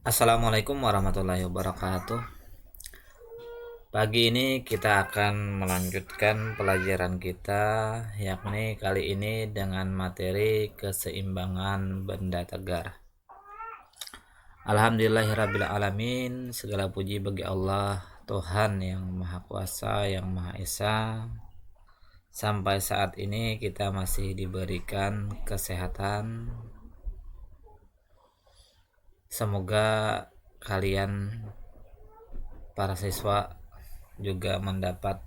Assalamualaikum warahmatullahi wabarakatuh. Pagi ini kita akan melanjutkan pelajaran kita, yakni kali ini dengan materi keseimbangan benda tegar. Alhamdulillahirrabbilalamin. Segala puji bagi Allah, Tuhan yang Maha Kuasa, yang Maha Esa. Sampai saat ini kita masih diberikan kesehatan. Semoga kalian para siswa juga mendapat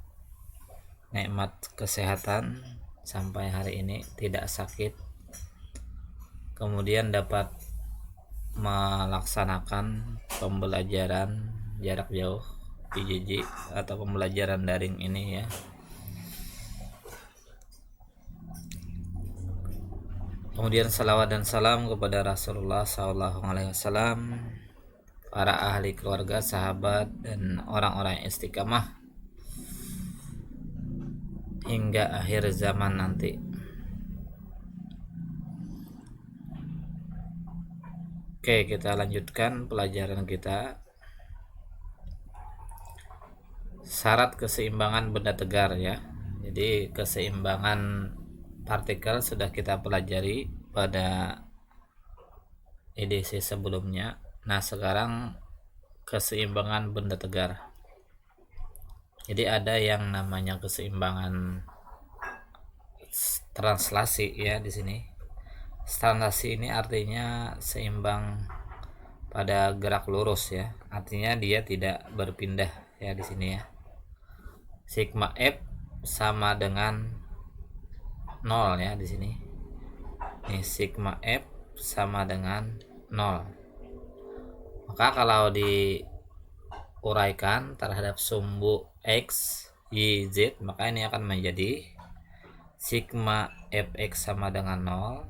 nikmat kesehatan sampai hari ini, tidak sakit, kemudian dapat melaksanakan pembelajaran jarak jauh PJJ atau pembelajaran daring ini ya. Kemudian salawat dan salam kepada Rasulullah SAW, para ahli keluarga, sahabat, dan orang-orang yang istiqamah hingga akhir zaman nanti. Oke, kita lanjutkan pelajaran kita. Syarat keseimbangan benda tegar ya. Jadi keseimbangan partikel sudah kita pelajari pada edisi sebelumnya. Nah, sekarang keseimbangan benda tegar. Jadi ada yang namanya keseimbangan translasi ya di sini. Translasi ini artinya seimbang pada gerak lurus ya. Artinya dia tidak berpindah ya di sini ya. Sigma F sama dengan 0 ya di sini. Ini sigma F sama dengan 0. Maka kalau diuraikan terhadap sumbu X, Y, Z, maka ini akan menjadi sigma Fx sama dengan 0.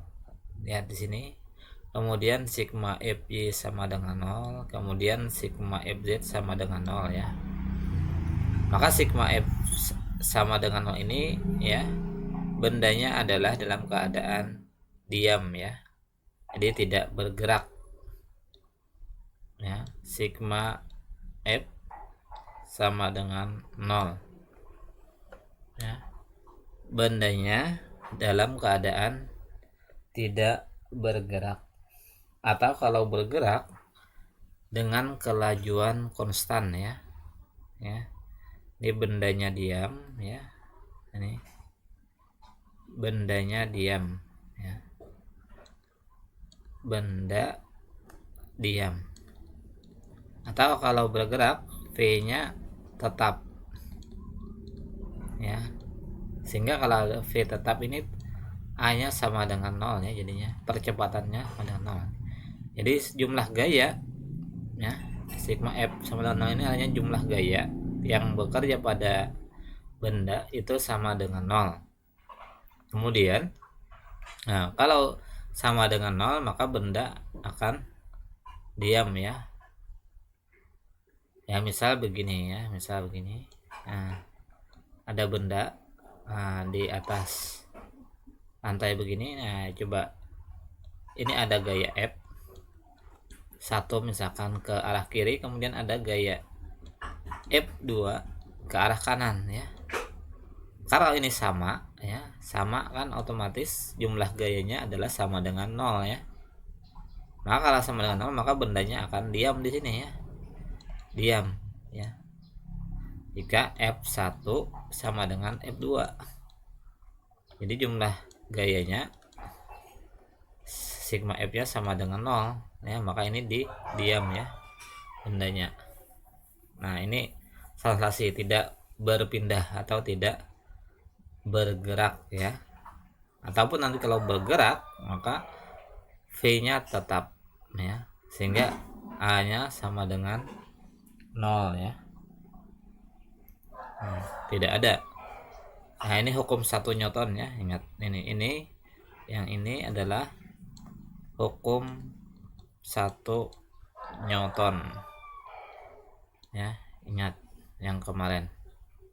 Lihat di sini. Kemudian sigma Fy sama dengan 0, kemudian sigma Fz sama dengan 0 ya. Maka sigma F sama dengan 0 ini ya, bendanya adalah dalam keadaan diam ya, jadi tidak bergerak ya. Sigma F sama dengan 0 ya, bendanya dalam keadaan tidak bergerak, atau kalau bergerak dengan kelajuan konstan ya. Ini bendanya diam ya, ini bendanya diam ya, benda diam. Atau kalau bergerak, V-nya tetap ya, sehingga kalau V tetap ini A-nya sama dengan 0 ya, jadinya percepatannya sama dengan 0. Jadi jumlah gaya ya, sigma F sama dengan 0 ini hanya jumlah gaya yang bekerja pada benda itu sama dengan 0. Kemudian kalau sama dengan 0 maka benda akan diam ya. Ya misal begini ya, misal begini. Ada benda di atas lantai begini. Nah, coba ini ada gaya F1 misalkan ke arah kiri, kemudian ada gaya F2 ke arah kanan ya. Kalau ini sama ya, sama kan otomatis jumlah gayanya adalah sama dengan 0 ya. Maka kalau sama dengan 0 maka bendanya akan diam di sini ya. Diam ya. Jika F1 sama dengan F2. Jadi jumlah gayanya sigma F-nya sama dengan 0 ya, maka ini diam ya bendanya. Nah, ini translasi tidak berpindah atau tidak bergerak ya. Ataupun nanti kalau bergerak maka V-nya tetap ya, sehingga A-nya sama dengan 0 ya. Tidak ada. Nah, ini hukum 1 Newton ya, ingat ini yang ini adalah hukum 1 Newton ya, ingat yang kemarin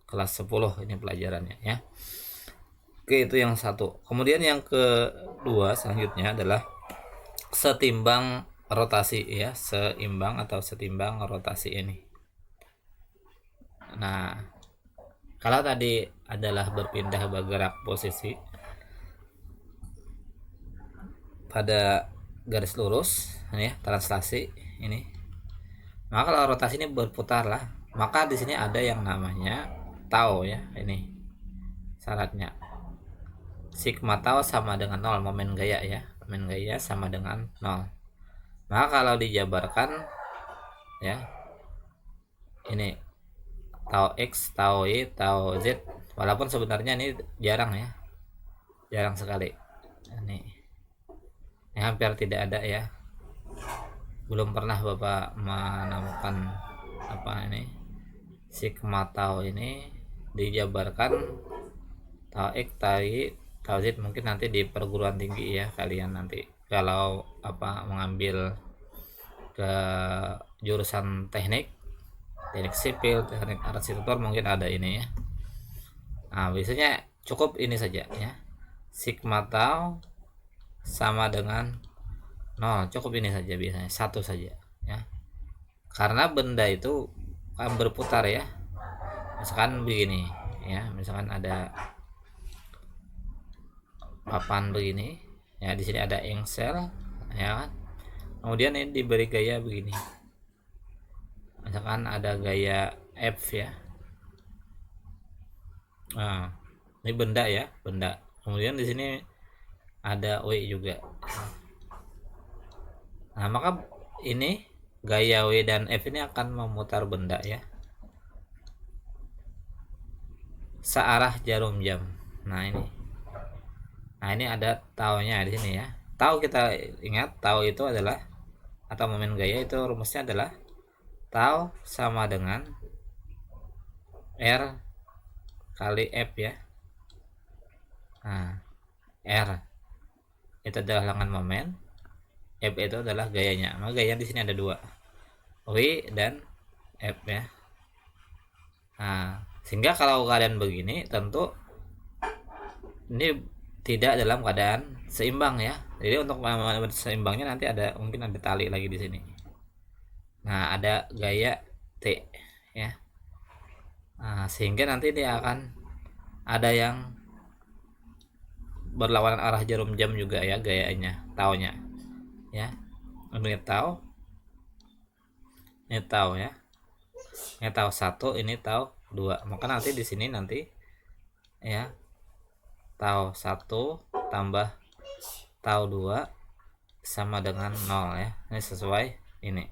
kelas 10 ini pelajarannya ya. Oke, itu yang satu. Kemudian yang kedua selanjutnya adalah setimbang rotasi ya, seimbang atau setimbang rotasi ini. Nah, kalau tadi adalah berpindah bergerak posisi pada garis lurus ya, translasi ini. Maka kalau rotasi ini berputar lah, maka di sini ada yang namanya tau ya, ini syaratnya. Sigma tau sama dengan 0, momen gaya ya. Momen gaya sama dengan 0. Maka kalau dijabarkan ya, ini tau X, tau Y, tau Z, walaupun sebenarnya ini jarang ya, jarang sekali ini ya, hampir tidak ada ya, belum pernah Bapak menemukan apa ini sigma tau ini dijabarkan tau X, tau Y, tau Z. Mungkin nanti di perguruan tinggi ya, kalian nanti kalau apa mengambil ke jurusan teknik sipil, teknik arsitektur, mungkin ada ini ya. Nah, biasanya cukup ini saja ya, sigma tau sama dengan 0, cukup ini saja, biasanya satu saja ya, karena benda itu kan berputar ya. Misalkan begini ya, misalkan ada papan begini ya, di sini ada engsel ya kan, kemudian ini diberi gaya begini, misalkan ada gaya F ya. Nah, ini benda ya, benda. Kemudian di sini ada W juga. Nah, maka ini gaya W dan F ini akan memutar benda ya, searah jarum jam. Nah, ini. Nah, ini ada taunya di sini ya. Tau, kita ingat tau itu adalah, atau momen gaya itu rumusnya adalah tau sama dengan R kali F ya. Nah, R itu adalah lengan momen, F itu adalah gayanya. Maka gaya di sini ada dua, W dan F ya. Nah, sehingga kalau keadaan begini tentu ini tidak dalam keadaan seimbang ya. Jadi untuk seimbangnya nanti ada, mungkin ada tali lagi di sini. Nah, ada gaya T ya. Nah, sehingga nanti dia akan ada yang berlawanan arah jarum jam juga ya, gayanya, taunya ya. Ini tau, ini tau ya, ini tau 1, ini tau 2. Maka nanti di sini nanti ya, tau 1 tambah tau 2 sama dengan 0 ya. Ini sesuai ini,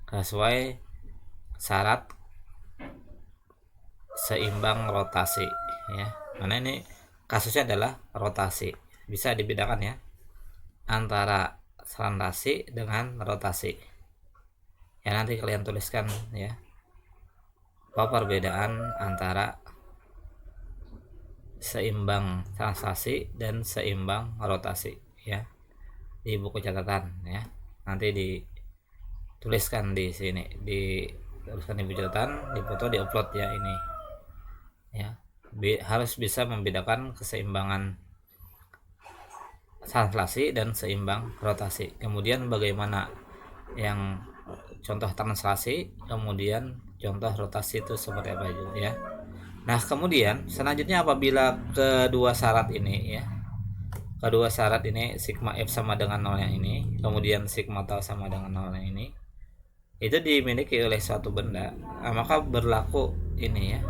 sesuai syarat seimbang rotasi ya. Karena ini kasusnya adalah rotasi, bisa dibedakan ya antara translasi dengan rotasi ya. Nanti kalian tuliskan ya apa perbedaan antara seimbang translasi dan seimbang rotasi ya, di buku catatan ya. Nanti dituliskan di sini, dituliskan di buku catatan, dipoto, diupload ya ini ya. Harus bisa membedakan keseimbangan translasi dan seimbang rotasi. Kemudian bagaimana yang contoh translasi, kemudian contoh rotasi itu seperti apa itu ya. Nah, kemudian selanjutnya apabila kedua syarat ini ya, kedua syarat ini sigma F sama dengan 0 yang ini, kemudian sigma tau sama dengan 0 yang ini, itu dimiliki oleh suatu benda, nah, maka berlaku ini ya,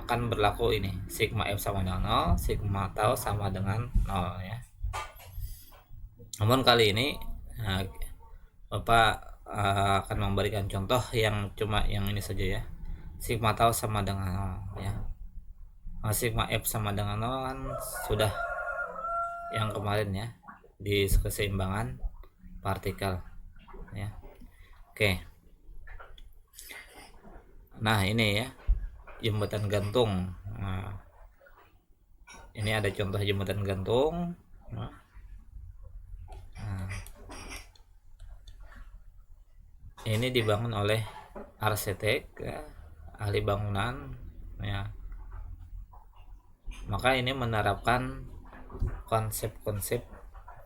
akan berlaku ini sigma F sama dengan 0, sigma tau sama dengan 0 ya. Namun kali ini Bapak akan memberikan contoh yang cuma yang ini saja ya, sigma tau sama dengan 0 ya. Sigma F sama dengan 0 kan sudah yang kemarin ya, di keseimbangan partikel ya. Oke, nah ini ya, jembatan gantung. Nah, ini ada contoh jembatan gantung. Nah, ini dibangun oleh arsitek ya, ahli bangunan ya. Maka ini menerapkan konsep-konsep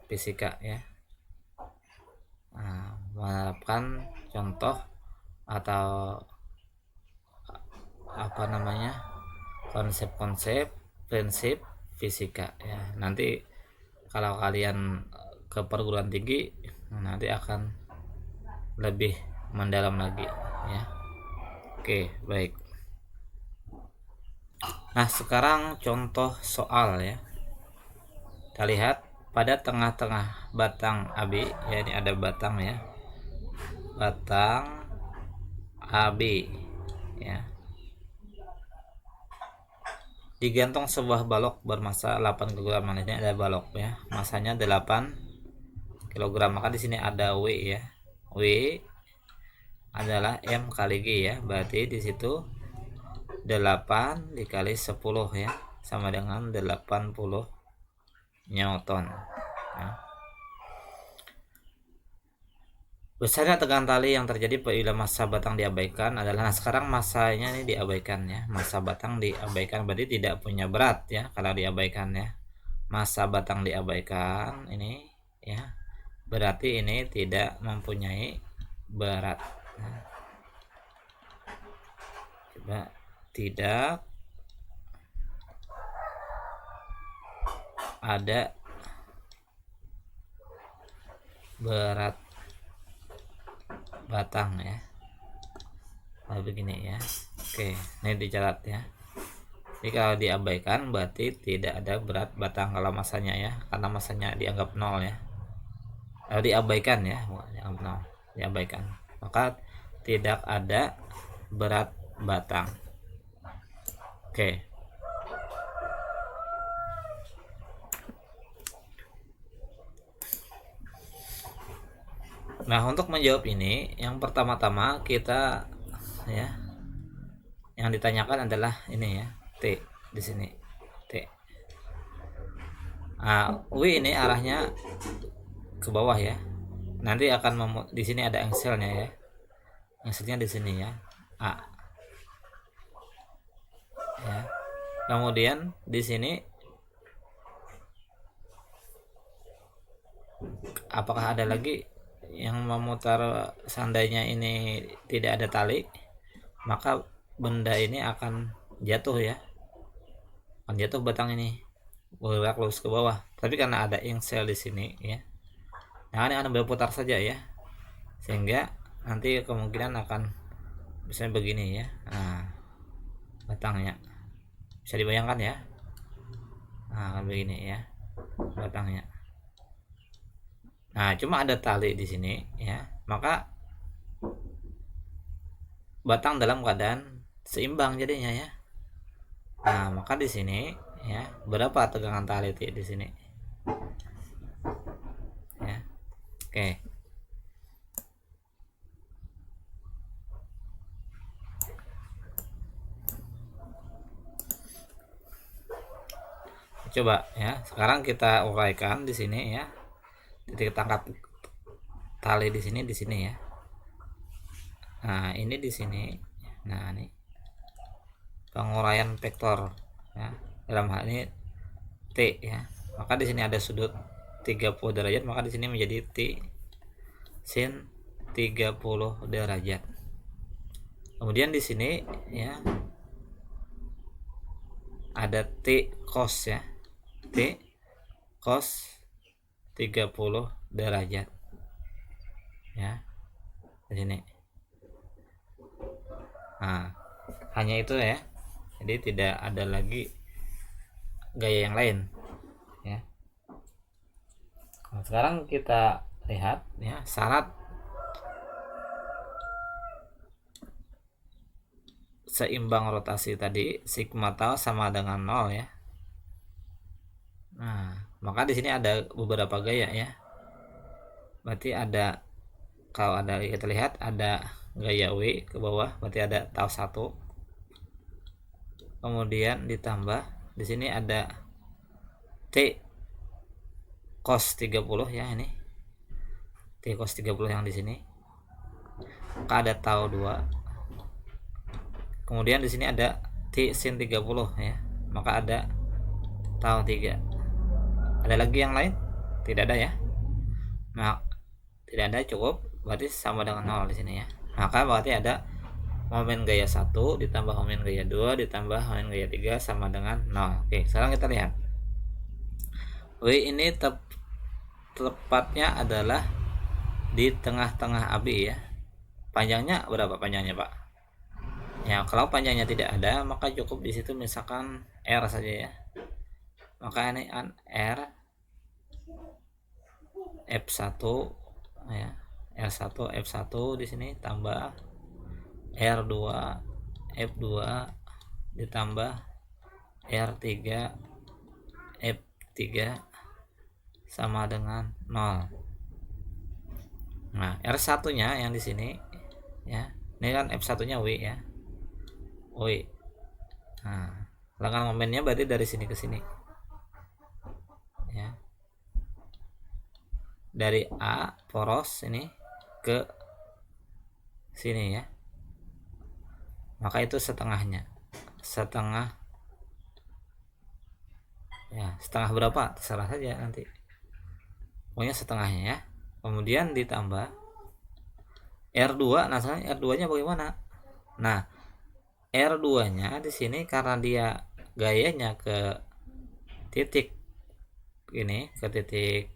fisika ya. Nah, menerapkan contoh atau apa namanya, konsep-konsep prinsip fisika ya. Nanti kalau kalian ke perguruan tinggi nanti akan lebih mendalam lagi ya. Oke, baik. Nah, sekarang contoh soal ya. Kita lihat pada tengah-tengah batang AB ya, ini ada batang ya. Batang AB ya. Digantung sebuah balok bermasa 8 kg. Ini ada balok ya, masanya 8 kg. Maka di sini ada W ya. W adalah M kali G ya. Berarti di situ 8 dikali 10 ya, sama dengan 80 Newton ya. Besarnya tegangan tali yang terjadi apabila massa batang diabaikan adalah, nah sekarang massanya ini diabaikan ya, massa batang diabaikan berarti tidak punya berat ya kalau diabaikan ya. Massa batang diabaikan ini ya, berarti ini tidak mempunyai berat. Nah, coba tidak ada berat batang ya. Nah, begini ya. Oke, ini dicatat ya. Jadi kalau diabaikan berarti tidak ada berat batang kalau masanya ya, karena masanya dianggap 0 ya. Kalau diabaikan ya, dianggap 0, diabaikan. Maka tidak ada berat batang. Oke. Nah, untuk menjawab ini, yang pertama-tama kita ya, yang ditanyakan adalah ini ya, T di sini, T. W ini arahnya ke bawah ya. Nanti akan di sini ada engselnya ya. Engselnya di sini ya, A. Ya. Kemudian di sini apakah ada lagi yang memutar, seandainya ini tidak ada tali, maka benda ini akan jatuh ya, akan jatuh batang ini bergerak lurus ke bawah. Tapi karena ada engsel di sini ya, nah ini akan berputar saja ya, sehingga nanti kemungkinan akan misalnya begini ya. Nah, batangnya bisa dibayangkan ya. Nah, begini ya batangnya. Nah, cuma ada tali di sini ya, maka batang dalam keadaan seimbang jadinya ya. Nah, maka di sini ya, berapa tegangan tali di sini? Ya. Oke. Coba ya, sekarang kita uraikan di sini ya. Titik tangkap tali di sini ya. Nah, ini di sini. Nah, ini penguraian vektor ya. Dalam hal ini T ya. Maka di sini ada sudut 30 derajat, maka di sini menjadi T sin 30 derajat. Kemudian di sini ya ada T cos ya. T cos 30 derajat ya di sini. Nah, hanya itu ya, jadi tidak ada lagi gaya yang lain ya. Nah, sekarang kita lihat ya, syarat seimbang rotasi tadi, sigma tau sama dengan 0 ya. Nah, maka di sini ada beberapa gaya ya. Berarti ada, kalau ada kita lihat ada gaya W ke bawah, berarti ada tau 1. Kemudian ditambah di sini ada T cos 30 ya, ini T cos 30 yang di sini. Maka ada tau 2. Kemudian di sini ada T sin 30 ya. Maka ada tau 3. Ada lagi yang lain? Tidak ada ya. Nah, tidak ada, cukup, berarti sama dengan 0 di sini ya. Maka berarti ada momen gaya 1 ditambah momen gaya 2 ditambah momen gaya 3 sama dengan 0. Oke, sekarang kita lihat. W ini tepatnya adalah di tengah-tengah AB ya. Panjangnya berapa panjangnya, Pak? Ya, kalau panjangnya tidak ada, maka cukup di situ misalkan R saja ya. Maka ini R F1 ya. R1 F1 di sini tambah R2 F2 ditambah R3 F3 sama dengan 0. Nah, R1-nya yang di sini ya. Ini kan F1-nya W ya. W. Nah, ulangan momennya berarti dari sini ke sini. Ya. Dari A poros ini ke sini ya. Maka itu setengahnya. Setengah ya, setengah berapa? Terserah saja nanti. Pokoknya setengahnya ya. Kemudian ditambah R2. Nah, sekarang R2-nya bagaimana? Nah, R2-nya di sini karena dia gayanya ke titik ini, ke titik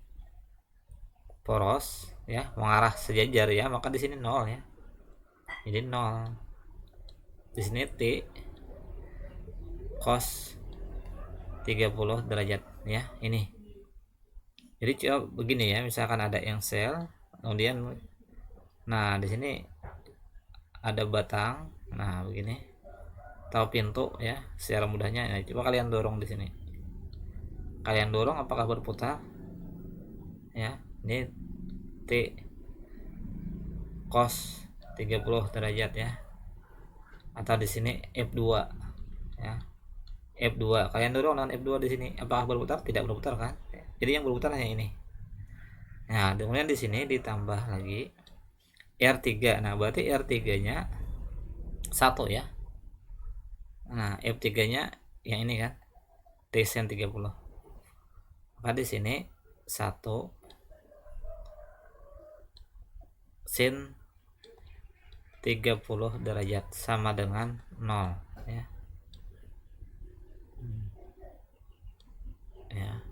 poros ya, mengarah sejajar ya, maka di sini 0 ya. Jadi 0. Di sini T cos 30 derajat ya, ini. Jadi coba begini ya, misalkan ada yang sel, kemudian nah di sini ada batang, nah begini, atau pintu ya, secara mudahnya. Nah, coba kalian dorong di sini. Kalian dorong apakah berputar? Ya, ini T cos 30 derajat ya. Atau di sini F2 ya. F2 kalian dorong dengan F2 di sini, apakah berputar? Tidak berputar kan? Jadi yang berputar hanya ini. Nah, kemudian di sini ditambah lagi R3. Nah, berarti R3-nya 1 ya. Nah, F3-nya yang ini kan. T sin 30. Maka di sini 1 sin 30 derajat sama dengan 0 ya. Ya.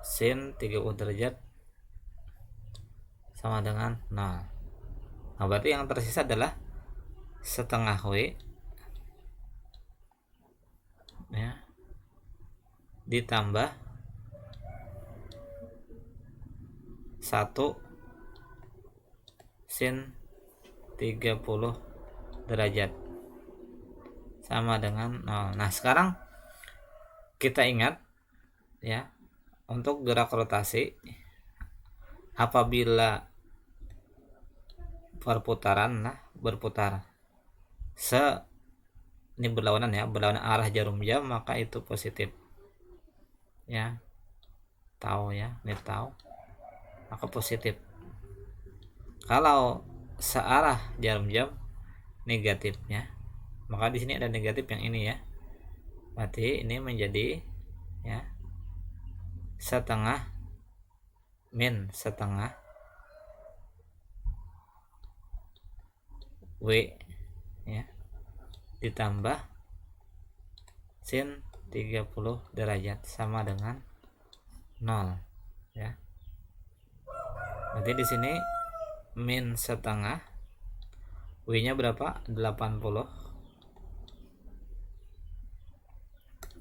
Sin 30 derajat sama dengan 0. Nah, berarti yang tersisa adalah setengah W ya, ditambah 1 sin 30 derajat sama dengan 0. Nah, sekarang kita ingat ya, untuk gerak rotasi apabila perputaran berputar ini berlawanan ya, berlawanan arah jarum jam, maka itu positif ya. Tahu ya, ini tahu, maka positif. Kalau searah jarum jam negatifnya, maka di sini ada negatif yang ini ya. Berarti ini menjadi ya setengah min setengah W ya, ditambah sin 30 derajat sama dengan 0 ya. Berarti di sini min setengah, W-nya berapa? 80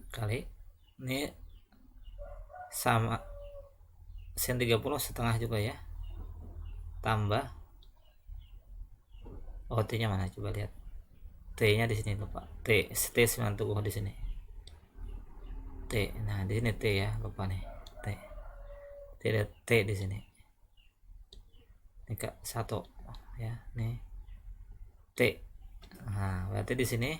kali ini sama sin 30 setengah juga ya, tambah T-nya mana, coba lihat. T-nya di sini lupa. T 90 di sini. T. Nah, di sini T ya, lupa nih. T. Tidak T di sini. Ini Kak 1 ya, nih. T. Nah, berarti di sini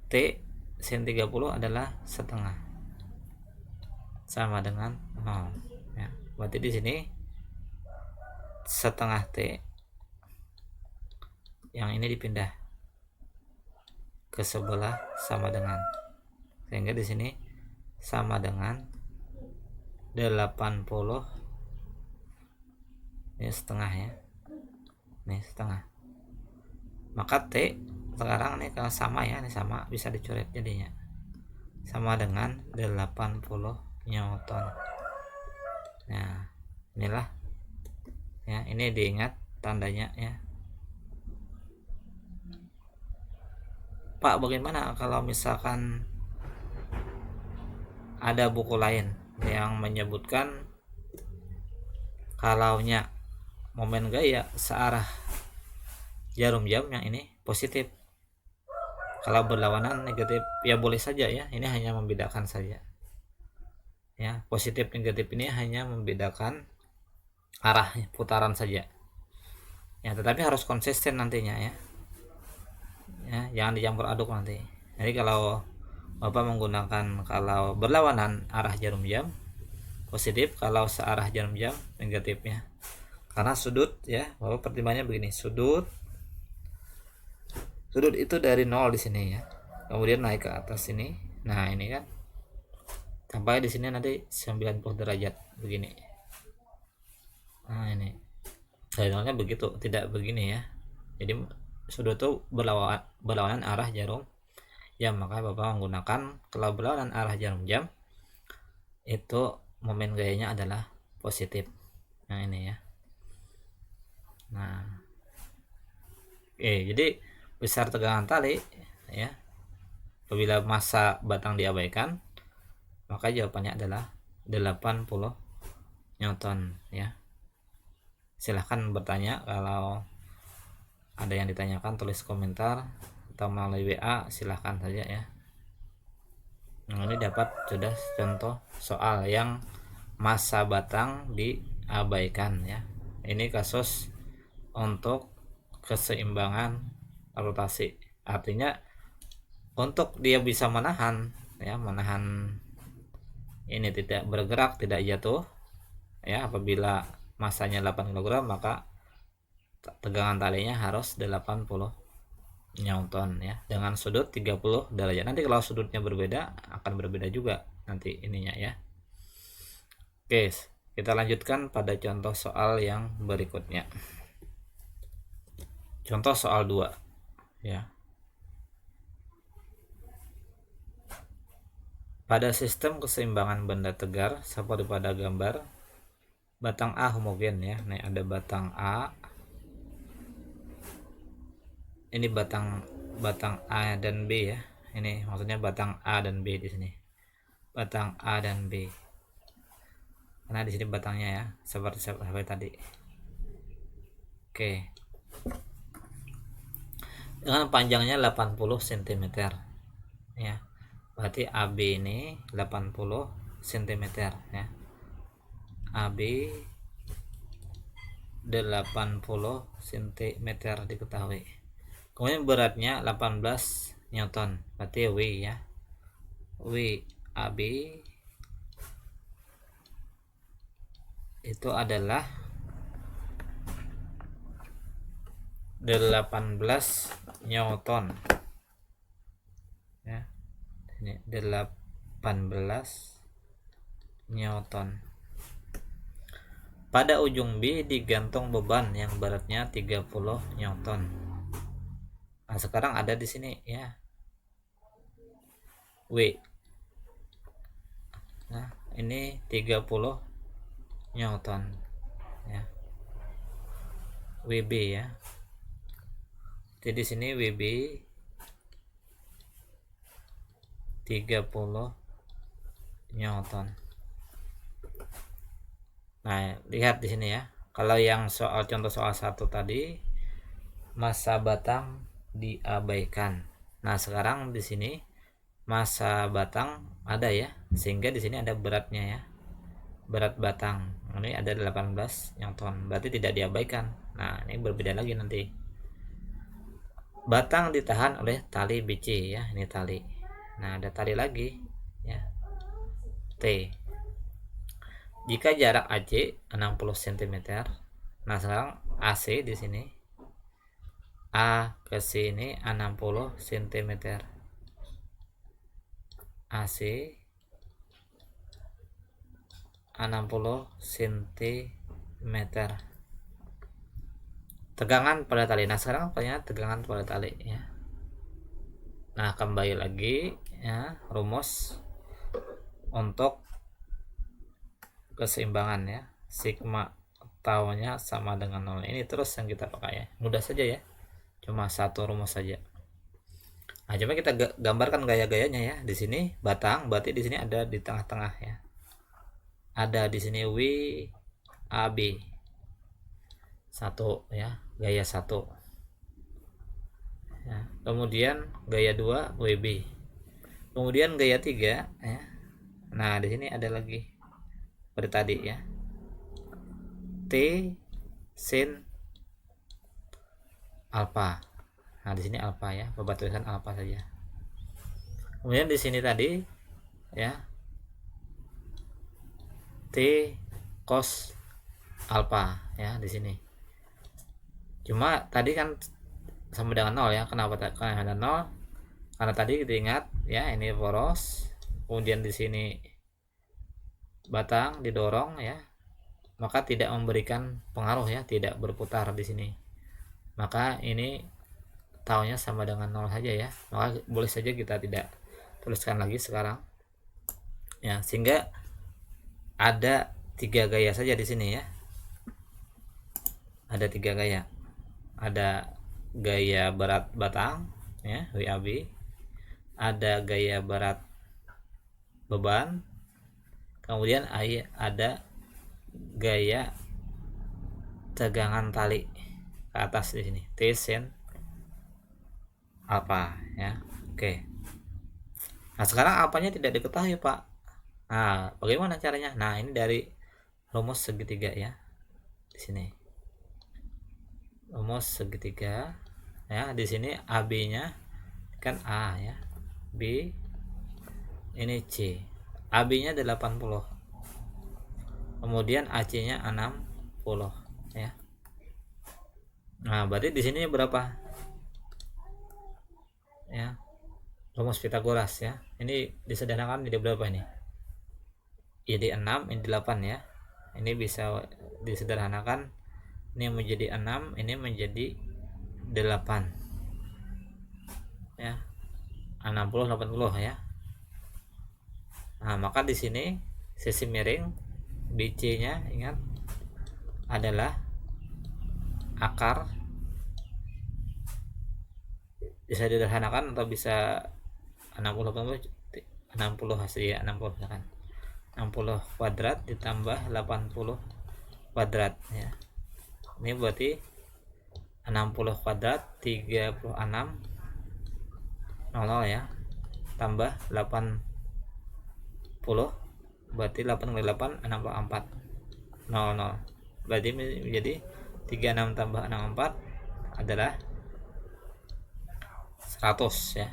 T sin 30 adalah setengah sama dengan 0 ya. Berarti di sini setengah T yang ini dipindah ke sebelah sama dengan, sehingga di sini sama dengan 80, ini setengah ya, ini setengah, maka T sekarang nih kalau sama ya, ini sama, bisa dicoret jadinya sama dengan 80 Newton. Nah inilah ya, ini diingat tandanya ya. Pak, bagaimana kalau misalkan ada buku lain yang menyebutkan kalaunya momen gaya searah jarum jam yang ini positif, kalau berlawanan negatif? Ya boleh saja ya, ini hanya membedakan saja ya, positif negatif ini hanya membedakan arah putaran saja ya, tetapi harus konsisten nantinya ya, jangan dicampur aduk nanti. Jadi kalau Bapak menggunakan kalau berlawanan arah jarum jam positif, kalau searah jarum jam negatifnya, karena sudut ya, Bapak pertimbangannya begini, sudut itu dari 0 di sini ya, kemudian naik ke atas sini, nah ini kan sampai di sini nanti 90 derajat begini. Nah ini dari begitu, tidak begini ya. Jadi sudut itu berlawanan arah jarum jam, maka Bapak menggunakan kalau berlawanan arah jarum jam itu momen gayanya adalah positif. Nah ini ya. Nah jadi besar tegangan tali ya, apabila massa batang diabaikan, maka jawabannya adalah 80 Newton ya. Silahkan bertanya, kalau ada yang ditanyakan tulis komentar atau melalui WA, silahkan saja ya. Nah, ini dapat sudah contoh soal yang massa batang diabaikan ya. Ini kasus untuk keseimbangan rotasi, artinya untuk dia bisa menahan ya, menahan ini tidak bergerak, tidak jatuh ya, apabila masanya 8 kg maka tegangan talinya harus 80 Newton ya, dengan sudut 30 derajat. Nanti kalau sudutnya berbeda akan berbeda juga nanti ininya ya. Oke, kita lanjutkan pada contoh soal yang berikutnya. Contoh soal 2 ya. Pada sistem keseimbangan benda tegar seperti pada gambar, batang A homogen ya. Nih ada batang A. Ini batang A dan B ya. Ini maksudnya batang A dan B di sini. Batang A dan B. Karena di sini batangnya ya, seperti tadi. Oke. Dengan panjangnya 80 cm ya. Berarti AB ini 80 cm ya. AB 80 cm diketahui. Kemudian beratnya 18 Newton. Berarti W ya. W AB itu adalah 18 Newton ya. Ini 18 Newton. Pada ujung B digantung beban yang beratnya 30 Newton. Nah, sekarang ada di sini ya. W. Nah, ini 30 Newton ya. WB ya. Jadi di sini WB 30 Newton. Nah, lihat di sini ya. Kalau yang soal contoh soal 1 tadi massa batang diabaikan. Nah, sekarang di sini massa batang ada ya, sehingga di sini ada beratnya ya. Berat batang. Ini ada 18 Newton. Berarti tidak diabaikan. Nah, ini berbeda lagi nanti. Batang ditahan oleh tali BC ya, ini tali. Nah, ada tali lagi ya. T. Jika jarak AC 60 cm. Nah, sekarang AC di sini. A ke sini 60 cm. AC 60 cm tegangan pada tali. Nah sekarang pertanyaannya tegangan pada tali ya. Nah kembali lagi ya, rumus untuk keseimbangan ya, sigma taunya sama dengan 0. Ini terus yang kita pakai ya, mudah saja ya, cuma satu rumus saja. Nah coba kita gambarkan gaya-gayanya ya. Di sini batang, berarti di sini ada di tengah-tengah ya, ada di sini W AB satu ya, gaya 1 ya. Kemudian gaya 2 WB, kemudian gaya 3 ya. Nah di sini ada lagi seperti tadi ya, T sin alfa. Nah di sini alfa ya, Bapak tuliskan alfa saja. Kemudian di sini tadi ya, T cos alfa ya di sini. Cuma tadi kan sama dengan 0 ya. Kenapa? Karena ada 0. Karena tadi kita ingat ya, ini poros. Kemudian di sini batang didorong ya, maka tidak memberikan pengaruh ya, tidak berputar di sini. Maka ini taunya sama dengan 0 saja ya. Maka boleh saja kita tidak tuliskan lagi sekarang. Ya, sehingga ada 3 gaya saja di sini ya. Ada 3 gaya. Ada gaya berat batang ya, WAB. Ada gaya berat beban. Kemudian ada gaya tegangan tali ke atas di sini, T sin alfa ya. Oke. Nah, sekarang alfanya tidak diketahui, Pak. Nah, bagaimana caranya? Nah, ini dari rumus segitiga ya. Di sini. Rumus segitiga ya, di sini AB-nya kan A ya. B ini C. AB-nya 80. Kemudian AC-nya 60 ya. Nah, berarti di sini berapa? Ya. Rumus Pitagoras ya. Ini disederhanakan jadi berapa ini? Jadi 6, ini 8 ya. Ini bisa disederhanakan, ini menjadi 6, ini menjadi 8. Ya. 60 80 ya. Nah, maka di sini sisi miring BC-nya ingat adalah akar, bisa disederhanakan atau bisa 60 80 60 hasil ya, 60 misalkan 60 kuadrat ditambah 80 kuadrat ya. Ini berarti 60 kuadrat 36 00 ya, tambah 80 berarti 8 kali 8 64 00. Berarti menjadi 36 tambah 64 adalah 100 ya.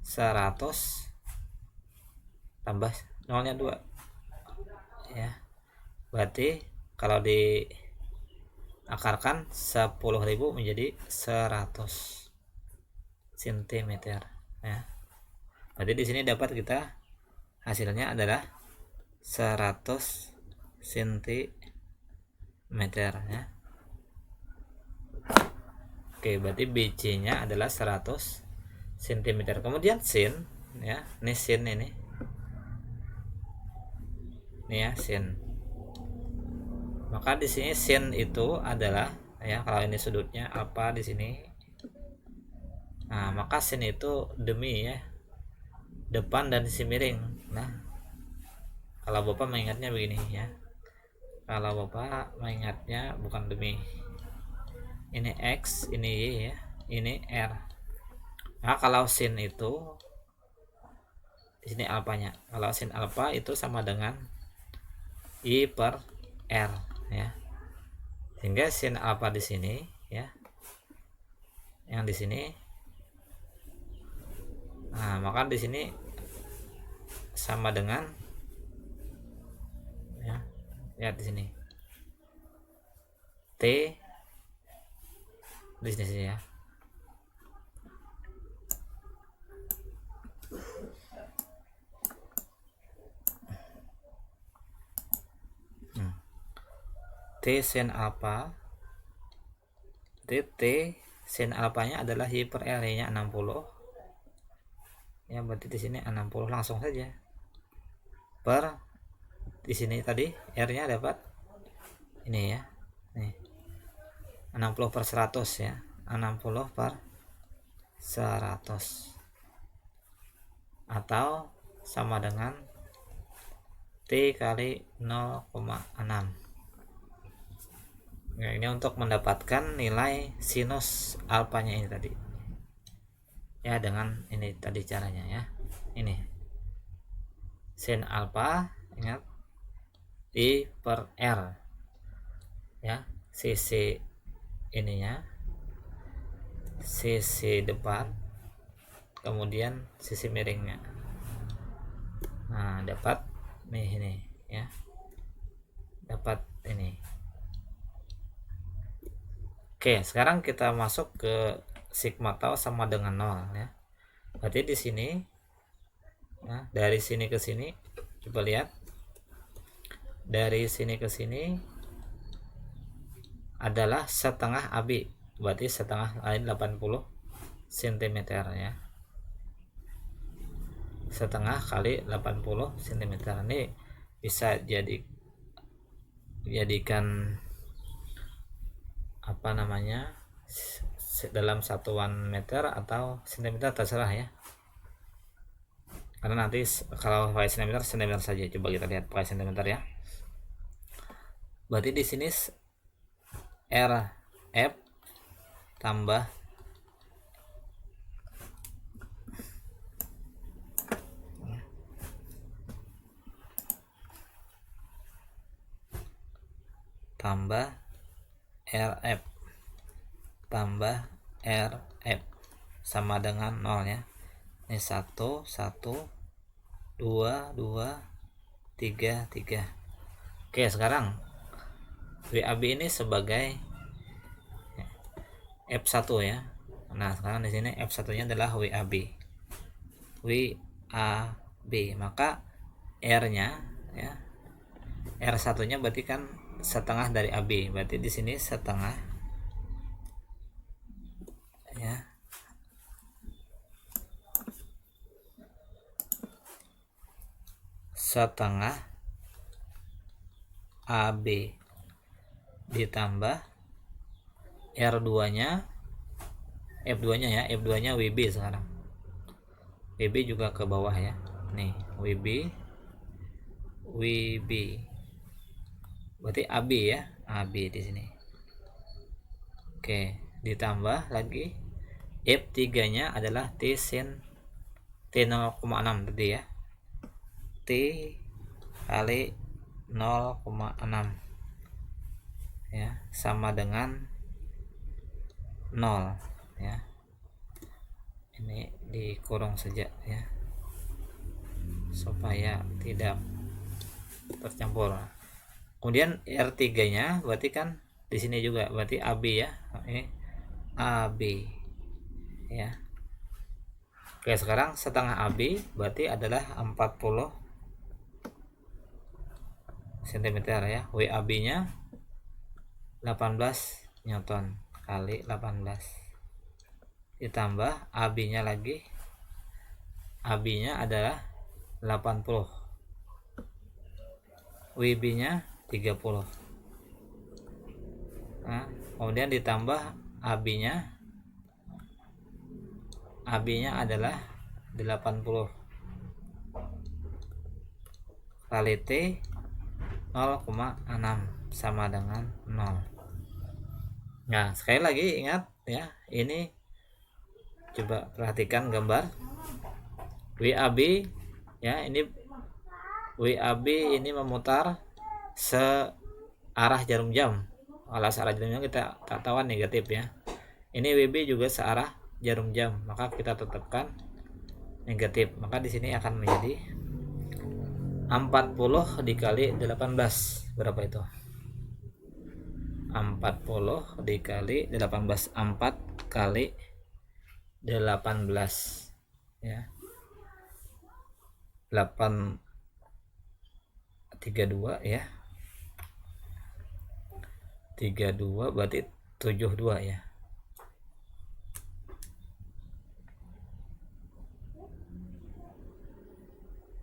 100 tambah nolnya 2 ya. Berarti kalau diakarkan 10.000 menjadi 100 cm ya. Berarti di sini dapat kita hasilnya adalah 100 cm ya. Oke, berarti BC-nya adalah 100 cm. Kemudian sin ya, ini sin ini ya, sin. Maka di sini sin itu adalah ya, kalau ini sudutnya apa di sini. Nah, maka sin itu demi ya, depan dan sisi miring. Nah, kalau Bapak mengingatnya begini ya. Kalau Bapak mengingatnya bukan demi. Ini X, ini Y ya, ini R. Nah, kalau sin itu di sini alfanya. Kalau sin alfa itu sama dengan I per R ya. Sehingga sin alfa di sini ya, yang di sini. Nah, maka di sini sama dengan ya, lihat di sini T di sini ya. T sin alpha, T sin alfanya adalah Y per R, nya 60 ya, berarti di sini 60 langsung saja per di sini tadi R nya dapat ini ya, nih 60 per 100 ya, 60 per 100 atau sama dengan T kali 0,6. Nah, ini untuk mendapatkan nilai sinus alfanya ini tadi ya, dengan ini tadi caranya ya. Ini sin alfa, ingat I per R ya, sisi ininya, sisi depan, kemudian sisi miringnya. Nah, dapat nih ini ya, dapat ini. Oke, sekarang kita masuk ke sigma tau sama dengan 0 ya. Berarti di sini ya, dari sini ke sini coba lihat, dari sini ke sini adalah setengah AB, berarti setengah lain 80 cm ya, setengah kali 80 cm. Ini bisa jadikan apa namanya, dalam satuan meter atau cm terserah ya, karena nanti kalau pakai cm saja. Coba kita lihat pakai cm ya. Berarti di sini RF tambah RF tambah RF sama dengan 0 ya. Ini 1 1 2 2 3 3. Oke, sekarang WAB ini sebagai F1 ya. Nah, sekarang di sini F1-nya adalah WAB. WAB, maka R-nya ya. R1-nya berarti kan setengah dari AB. Berarti di sini setengah ya. Setengah AB ditambah R2-nya, F2-nya ya, F2-nya WB sekarang. WB juga ke bawah ya. Nih, WB berarti AB ya, AB di sini. Oke, ditambah lagi F3-nya adalah T sin T 0,6 tadi ya. T kali 0,6 ya, sama dengan 0 ya. Ini dikurung saja ya, supaya tidak tercampur. Kemudian R3-nya berarti kan di sini juga berarti AB ya. Ini AB ya. Oke, sekarang setengah AB berarti adalah 40 cm ya. WAB-nya 18 Newton kali 18 ditambah AB-nya lagi. AB-nya adalah 80, WB-nya 30. Nah, kemudian ditambah AB-nya adalah 80 kali T 0,6 sama dengan 0. Nah, sekali lagi ingat ya, ini coba perhatikan gambar WAB ya, ini WAB ini memutar searah jarum jam. Kalau searah jarum jam kita tak tahu negatif ya. Ini WB juga searah jarum jam, maka kita tetapkan negatif. Maka di sini akan menjadi 40 dikali 18. Berapa itu? 40 dikali 18. 4 kali 18 ya. 832 ya. 32 berarti 72 ya.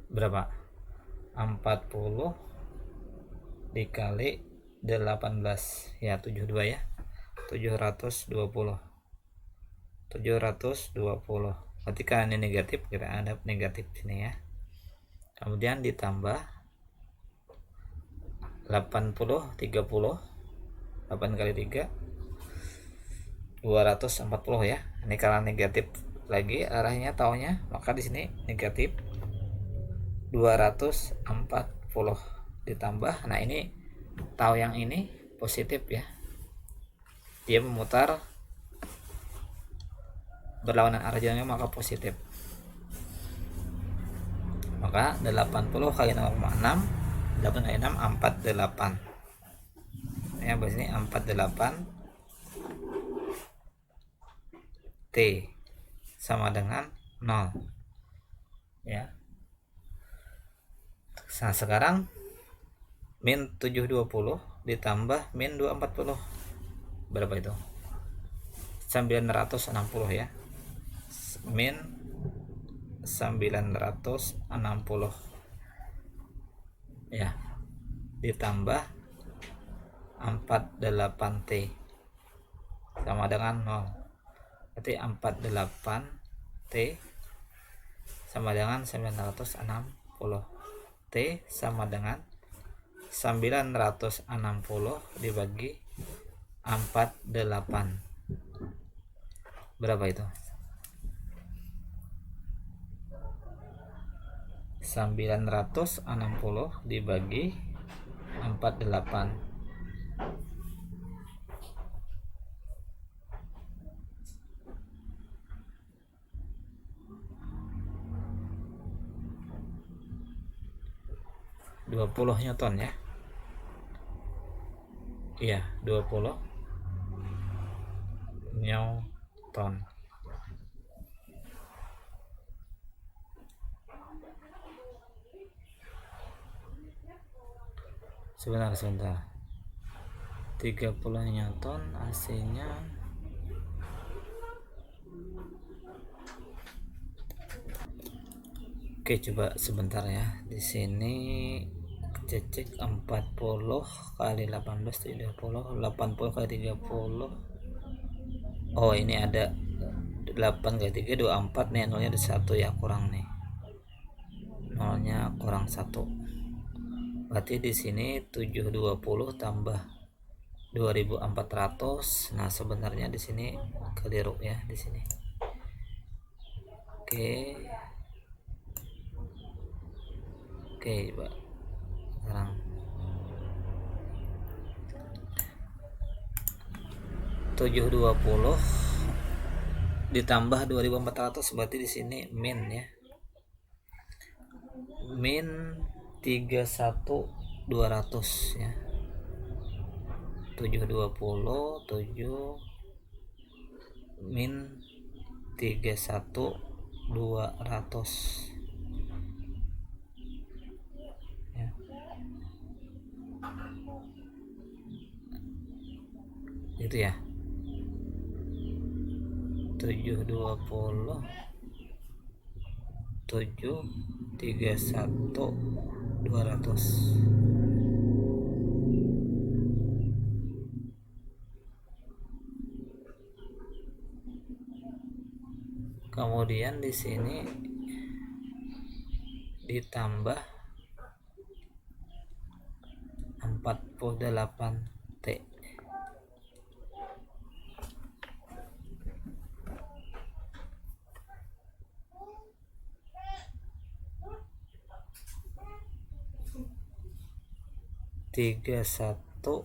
Berapa? 40 dikali 18 ya, 72 ya. 720. Berarti karena ini negatif, kita ada negatif sini ya. Kemudian ditambah 80, 30, 8 kali 3 240 ya. Ini karena negatif lagi arahnya taunya, maka di sini negatif 240 ditambah, nah ini tahu yang ini positif ya, dia memutar berlawanan arah jalannya, maka positif. Maka 80 kali 0,6, 8 kali 6 48 ya, bahas ini 48 T sama dengan 0 ya. Nah sekarang min 720 ditambah min 240 berapa itu? 960 ya. Min 960 ya, ditambah 48T sama dengan 0. Berarti 48T sama dengan 960. T sama dengan 960 dibagi 48. Berapa itu? 960 dibagi 48. $20 Newton ya. Iya, 20 Newton. Sebentar 30 Newton AC-nya oke, coba sebentar ya. Di sini cek 40 kali 18 30, 80 kali 30. Oh, ini ada 8 kali 3 24 nih, nolnya ada 1 ya, kurang nih. Nolnya kurang 1. Berarti di sini 720 tambah 2400. Nah, sebenarnya di sini keliru ya di sini. Oke, coba sekarang $720 ditambah 2400 berarti di sini min ya. Min 31.200 ya. 720 7 min 31.200 ya. Itu ya. 720 7 31.200. Kemudian di sini ditambah 48T. Satu.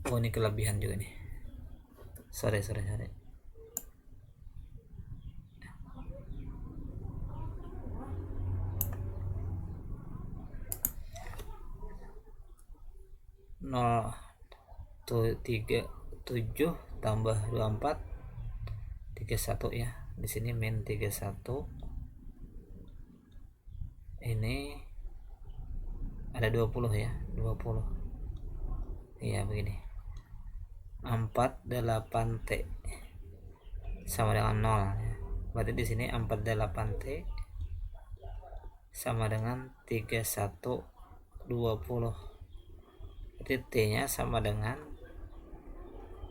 Oh, ini kelebihan juga nih. Sorry. Nol 37 tambah 24 31 ya. Di sini min 31. Ini ada 20 ya, 20. ya begini, 48T sama dengan 0 ya. Berarti di sini 48T sama dengan 3120. Jadi T nya sama dengan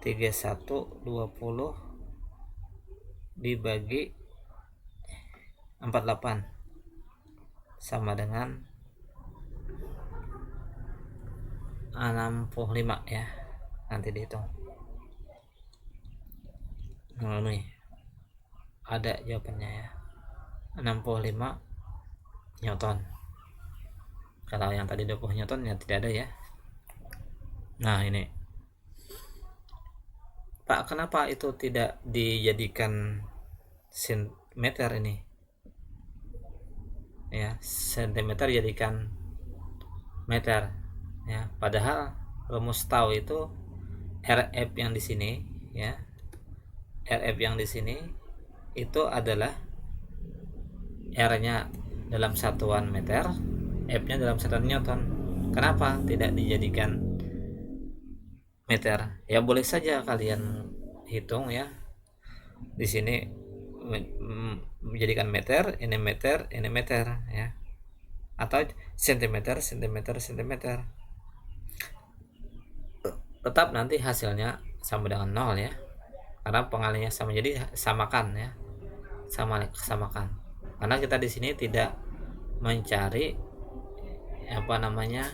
3120 dibagi 48 sama dengan 65 ya. Nanti dihitung. Nah, nih ada jawabannya ya, 65 Newton. Kalau yang tadi 20 Newton ya tidak ada ya. Nah ini Pak, kenapa itu tidak dijadikan meter ini ya, sentimeter jadikan meter ya, padahal rumus tahu itu RF yang di sini ya, RF yang di sini itu adalah R-nya dalam satuan meter, F-nya dalam satuan Newton. Kenapa tidak dijadikan meter? Ya boleh saja kalian hitung ya. Di sini menjadikan meter, ini meter, ini meter ya. Atau sentimeter, sentimeter, sentimeter. Tetap nanti hasilnya sama dengan 0 ya. Karena pengalinya sama, jadi samakan ya. Samakan. Karena kita di sini tidak mencari apa namanya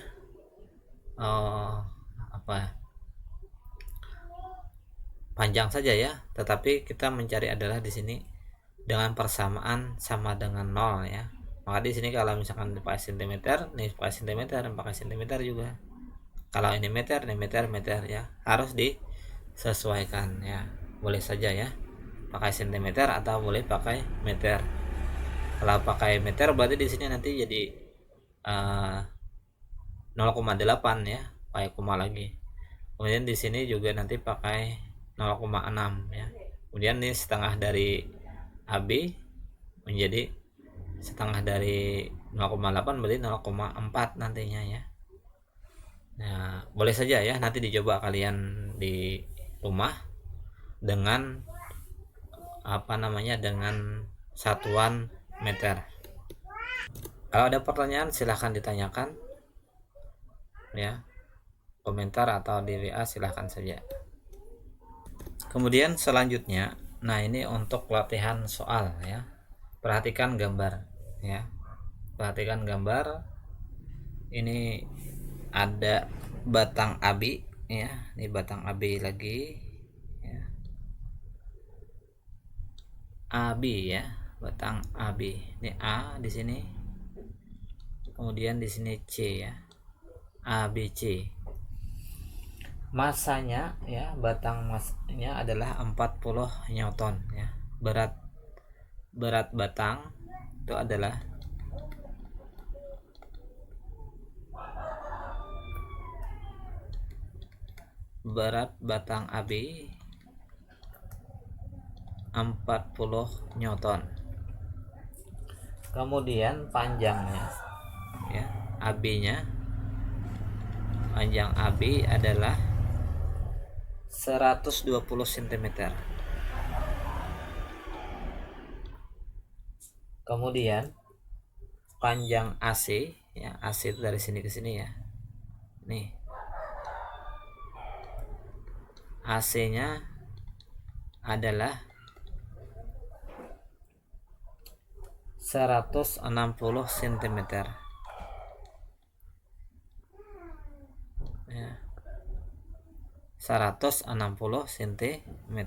panjang saja ya, tetapi kita mencari adalah di sini dengan persamaan sama dengan 0 ya. Maka di sini kalau misalkan pakai cm, nih pakai cm, pakai cm juga. Kalau ini meter, ini meter, meter ya. Harus disesuaikan ya. Boleh saja ya pakai cm atau boleh pakai meter. Kalau pakai meter berarti di sini nanti jadi 0,8 ya, pakai koma lagi. Kemudian di sini juga nanti pakai 0,6 ya. Kemudian ini setengah dari AB menjadi setengah dari 0,8 berarti 0,4 nantinya ya. Nah, boleh saja ya nanti dicoba kalian di rumah dengan dengan satuan meter. Kalau ada pertanyaan silahkan ditanyakan ya, komentar atau di WA silahkan saja. Kemudian selanjutnya, nah ini untuk latihan soal ya. Perhatikan gambar ya. Perhatikan gambar. Ini ada batang abi ya. Ini batang abi lagi ya. Abi ya, batang abi. Ini A di sini. Kemudian di sini C ya. ABC. Masanya ya, batang masanya adalah 40 Newton ya. Berat batang itu adalah berat batang AB 40 Newton. Kemudian panjangnya ya, AB-nya, panjang AB adalah 120 cm. Kemudian panjang AC ya, AC itu dari sini ke sini ya. Nih. AC-nya adalah 160 cm. Ya. 160 cm.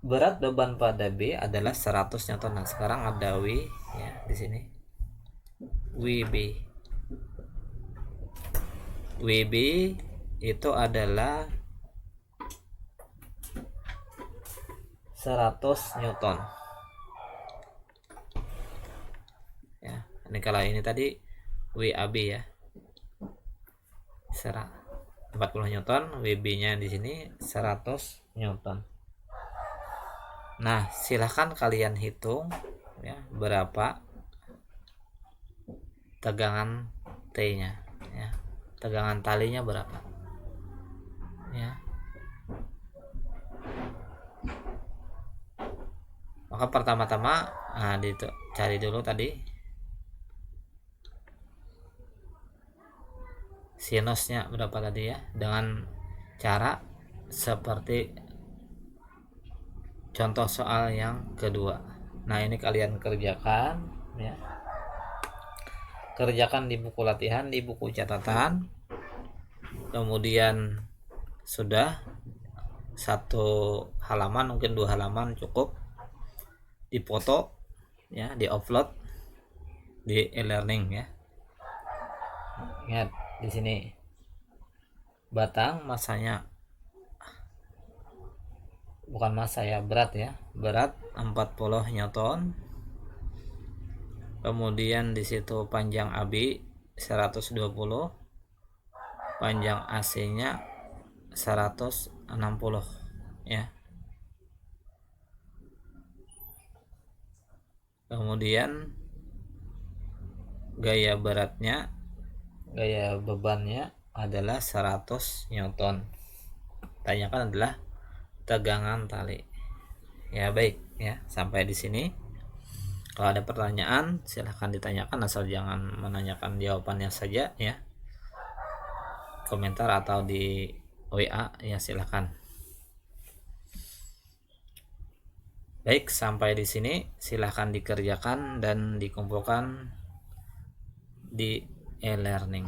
Berat beban pada B adalah 100 Newton. Nah, sekarang ada W ya di sini. WB. WB itu adalah 100 Newton. Ya, ini kalau ini tadi WAB ya. 40 Newton, WB-nya di sini 100 Newton. Nah, silahkan kalian hitung ya berapa tegangan T-nya ya. tegangan talinya berapa ya. Maka pertama-tama cari dulu tadi sinusnya berapa tadi ya, dengan cara seperti contoh soal yang kedua. Nah ini kalian kerjakan ya, kerjakan di buku latihan, di buku catatan. Kemudian sudah satu halaman, mungkin 2 halaman cukup, dipoto ya, di upload di e-learning ya. Ingat di sini batang masanya, bukan massa ya, berat ya, berat 40 Newton. Kemudian di situ panjang AB 120, panjang AC-nya 160 ya. Kemudian gaya bebannya adalah 100 Newton. Tanyakan adalah tegangan tali. Ya baik ya, sampai di sini. Kalau ada pertanyaan silahkan ditanyakan, asal jangan menanyakan jawabannya saja ya. Komentar atau di WA ya, silahkan. Baik, sampai di sini silahkan dikerjakan dan dikumpulkan di e-learning.